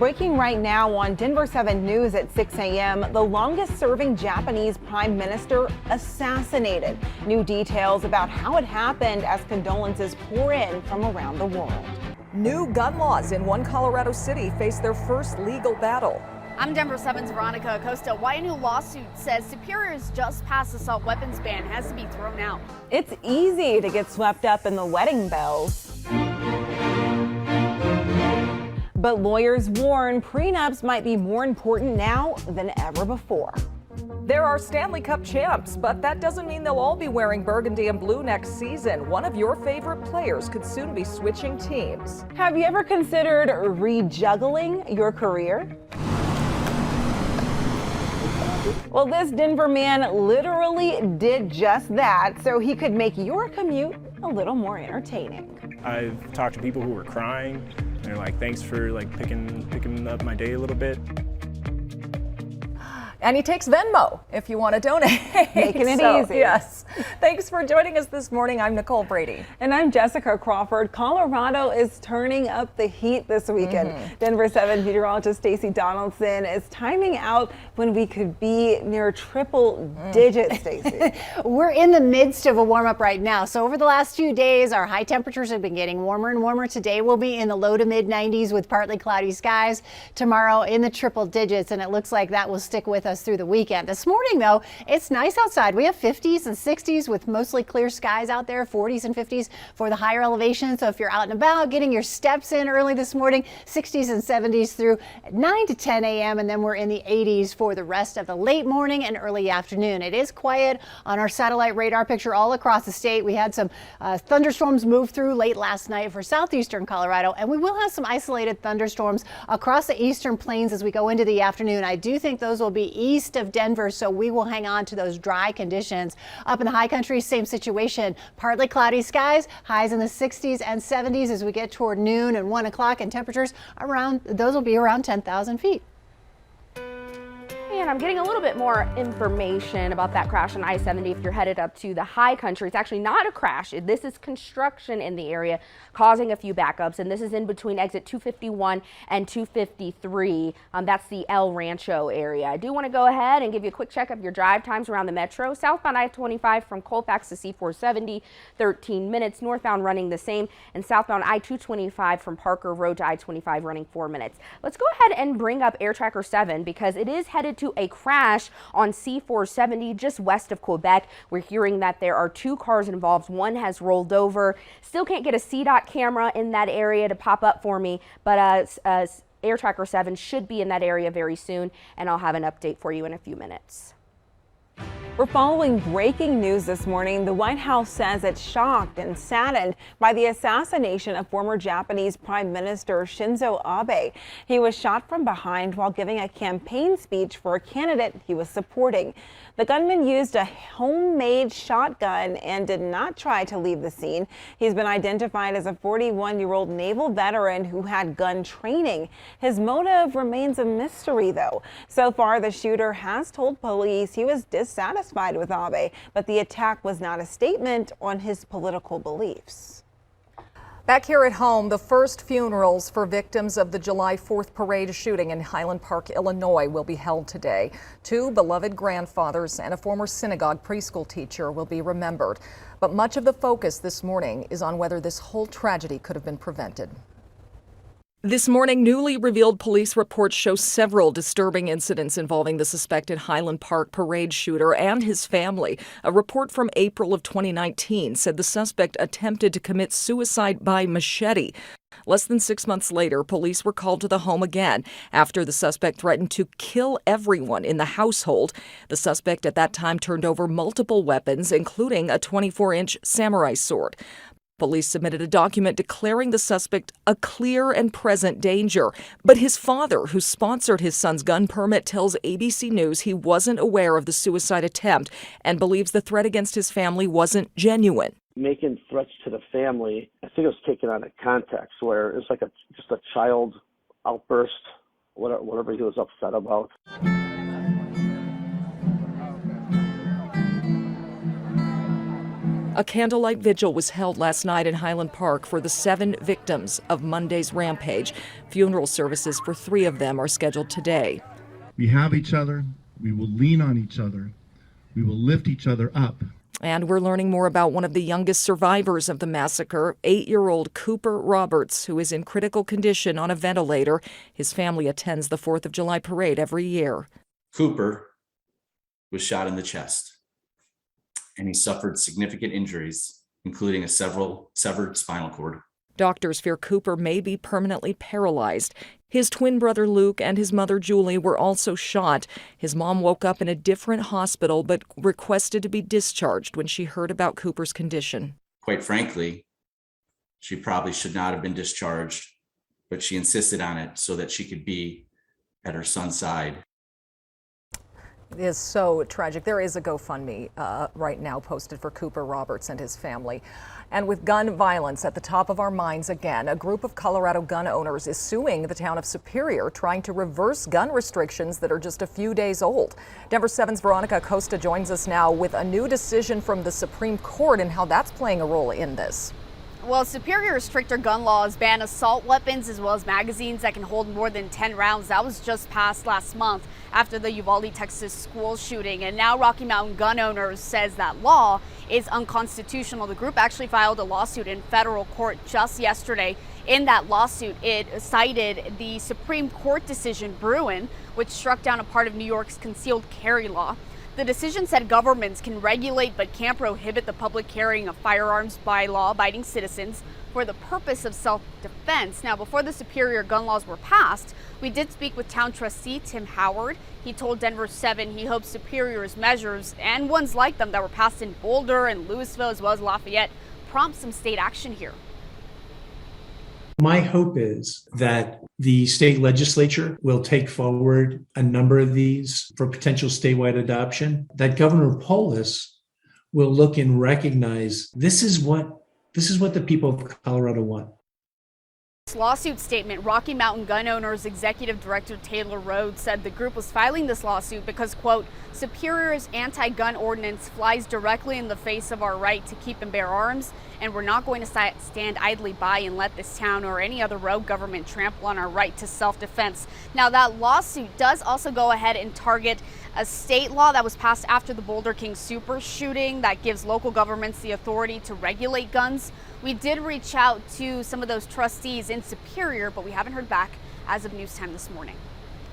Breaking right now on Denver 7 News at 6 a.m., the longest-serving Japanese prime minister assassinated. New details about how it happened as condolences pour in from around the world. New gun laws in one Colorado city face their first legal battle. I'm Denver 7's Veronica Acosta. Why a new lawsuit says Superior's just passed assault weapons ban has to be thrown out. It's easy to get swept up in the wedding bells. But lawyers warn prenups might be more important now than ever before. There are Stanley Cup champs, but that doesn't mean they'll all be wearing burgundy and blue next season. One of your favorite players could soon be switching teams. Have you ever considered rejuggling your career? Well, this Denver man literally did just that so he could make your commute a little more entertaining. I've talked to people who were crying. They're like, thanks for picking up my day a little bit. And he takes Venmo if you want to donate. Making it easy. Yes. Thanks for joining us this morning. I'm Nicole Brady. And I'm Jessica Crawford. Colorado is turning up the heat this weekend. Denver 7 meteorologist Stacy Donaldson is timing out when we could be near triple digits, Stacy. We're in the midst of a warm up right now. So over the last few days, our high temperatures have been getting warmer and warmer. Today we'll be in the low to mid 90s with partly cloudy skies. Tomorrow in the triple digits, and it looks like that will stick with us through the weekend. This morning, though, it's nice outside. We have 50s and 60s with mostly clear skies out there, 40s and 50s for the higher elevation. So if you're out and about, getting your steps in early this morning, 60s and 70s through 9 to 10 a.m. And then we're in the 80s for the rest of the late morning and early afternoon. It is quiet on our satellite radar picture all across the state. We had some thunderstorms move through late last night for southeastern Colorado, and we will have some isolated thunderstorms across the eastern plains as we go into the afternoon. I do think those will be east of Denver, so we will hang on to those dry conditions. Up in the high country, same situation. Partly cloudy skies, highs in the 60s and 70s as we get toward noon and 1 o'clock, and temperatures those will be around 10,000 feet. And I'm getting a little bit more information about that crash on I-70 if you're headed up to the high country. It's actually not a crash. This is construction in the area causing a few backups, and this is in between exit 251 and 253. That's the El Rancho area. I do want to go ahead and give you a quick check of your drive times around the metro. Southbound I-25 from Colfax to C-470, 13 minutes. Northbound running the same, and southbound I-225 from Parker Road to I-25 running 4 minutes. Let's go ahead and bring up Air Tracker 7 because it is headed to a crash on C-470 just west of Quebec. We're hearing that there are 2 cars involved. One has rolled over. Still can't get a CDOT camera in that area to pop up for me, but Air Tracker 7 should be in that area very soon, and I'll have an update for you in a few minutes. We're following breaking news this morning. The White House says it's shocked and saddened by the assassination of former Japanese Prime Minister Shinzo Abe. He was shot from behind while giving a campaign speech for a candidate he was supporting. The gunman used a homemade shotgun and did not try to leave the scene. He's been identified as a 41-year-old naval veteran who had gun training. His motive remains a mystery, though. So far, the shooter has told police he was dissatisfied with Abe, but the attack was not a statement on his political beliefs. Back here at home, the first funerals for victims of the July 4th parade shooting in Highland Park, Illinois will be held today. 2 beloved grandfathers and a former synagogue preschool teacher will be remembered. But much of the focus this morning is on whether this whole tragedy could have been prevented. This morning, newly revealed police reports show several disturbing incidents involving the suspected Highland Park parade shooter and his family. A report from April of 2019 said the suspect attempted to commit suicide by machete. Less than 6 months later, police were called to the home again after the suspect threatened to kill everyone in the household. The suspect at that time turned over multiple weapons, including a 24-inch samurai sword. Police submitted a document declaring the suspect a clear and present danger. But his father, who sponsored his son's gun permit, tells ABC News he wasn't aware of the suicide attempt and believes the threat against his family wasn't genuine. Making threats to the family, I think it was taken out of context where it was like just a child outburst, whatever he was upset about. A candlelight vigil was held last night in Highland Park for the 7 victims of Monday's rampage. Funeral services for 3 of them are scheduled today. We have each other. We will lean on each other. We will lift each other up. And we're learning more about one of the youngest survivors of the massacre, 8-year-old Cooper Roberts, who is in critical condition on a ventilator. His family attends the 4th of July parade every year. Cooper was shot in the chest, and he suffered significant injuries, including a severed spinal cord. Doctors fear Cooper may be permanently paralyzed. His twin brother Luke and his mother Julie were also shot. His mom woke up in a different hospital but requested to be discharged when she heard about Cooper's condition. Quite frankly, she probably should not have been discharged, but she insisted on it so that she could be at her son's side. It is so tragic. There is a GoFundMe right now posted for Cooper Roberts and his family. And with gun violence at the top of our minds again, a group of Colorado gun owners is suing the town of Superior, trying to reverse gun restrictions that are just a few days old. Denver 7's Veronica Costa joins us now with a new decision from the Supreme Court and how that's playing a role in this. Well, Superior's stricter gun laws ban assault weapons as well as magazines that can hold more than 10 rounds. That was just passed last month after the Uvalde, Texas school shooting. And now Rocky Mountain Gun Owners says that law is unconstitutional. The group actually filed a lawsuit in federal court just yesterday. In that lawsuit, it cited the Supreme Court decision Bruin, which struck down a part of New York's concealed carry law. The decision said governments can regulate but can't prohibit the public carrying of firearms by law-abiding citizens for the purpose of self-defense. Now, before the Superior gun laws were passed, we did speak with town trustee Tim Howard. He told Denver 7 he hopes Superior's measures and ones like them that were passed in Boulder and Louisville as well as Lafayette prompt some state action here. My hope is that the state legislature will take forward a number of these for potential statewide adoption, that Governor Polis will look and recognize this is what the people of Colorado want. Lawsuit statement, Rocky Mountain Gun Owners Executive Director Taylor Rhodes said the group was filing this lawsuit because, quote, Superior's anti-gun ordinance flies directly in the face of our right to keep and bear arms, and we're not going to stand idly by and let this town or any other rogue government trample on our right to self-defense. Now, that lawsuit does also go ahead and target a state law that was passed after the Boulder King Super shooting that gives local governments the authority to regulate guns. We did reach out to some of those trustees in Superior, but we haven't heard back as of news time this morning.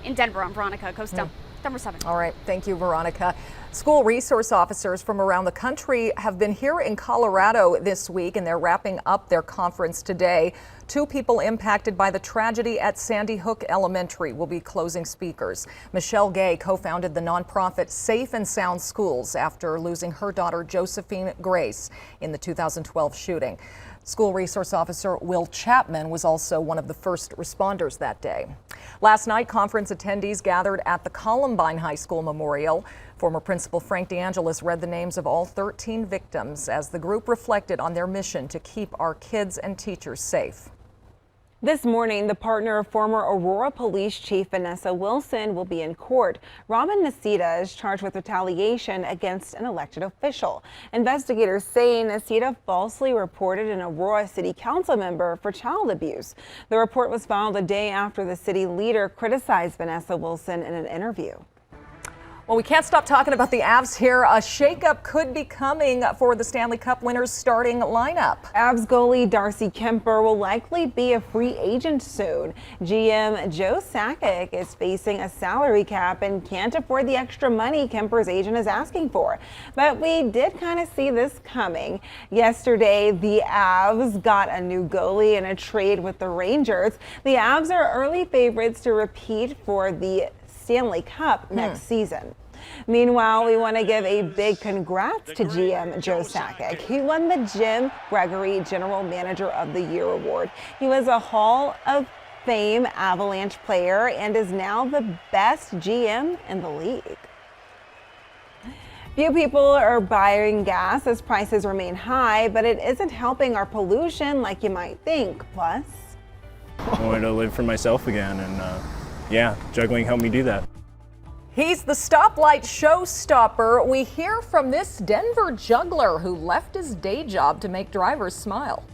In Denver, I'm Veronica Costa, Denver 7. All right, thank you, Veronica. School resource officers from around the country have been here in Colorado this week, and they're wrapping up their conference today. 2 people impacted by the tragedy at Sandy Hook Elementary will be closing speakers. Michelle Gay co-founded the nonprofit Safe and Sound Schools after losing her daughter Josephine Grace in the 2012 shooting. School resource officer Will Chapman was also one of the first responders that day. Last night, conference attendees gathered at the Columbine High School Memorial. Former Principal Frank DeAngelis read the names of all 13 victims as the group reflected on their mission to keep our kids and teachers safe. This morning, the partner of former Aurora Police Chief Vanessa Wilson will be in court. Robin Nacita is charged with retaliation against an elected official. Investigators say Nacita falsely reported an Aurora City Council member for child abuse. The report was filed a day after the city leader criticized Vanessa Wilson in an interview. Well, we can't stop talking about the Avs here. A shakeup could be coming for the Stanley Cup winners' starting lineup. Avs goalie Darcy Kemper will likely be a free agent soon. GM Joe Sakic is facing a salary cap and can't afford the extra money Kemper's agent is asking for. But we did kind of see this coming. Yesterday, the Avs got a new goalie in a trade with the Rangers. The Avs are early favorites to repeat for the Stanley Cup next season. Meanwhile, we want to give a big congrats to GM Joe Sakic. He won the Jim Gregory General Manager of the Year award. He was a Hall of Fame Avalanche player and is now the best GM in the league. Few people are buying gas as prices remain high, but it isn't helping our pollution like you might think. Plus, I wanted to live for myself again, and yeah, juggling helped me do that. He's the stoplight showstopper. We hear from this Denver juggler who left his day job to make drivers smile.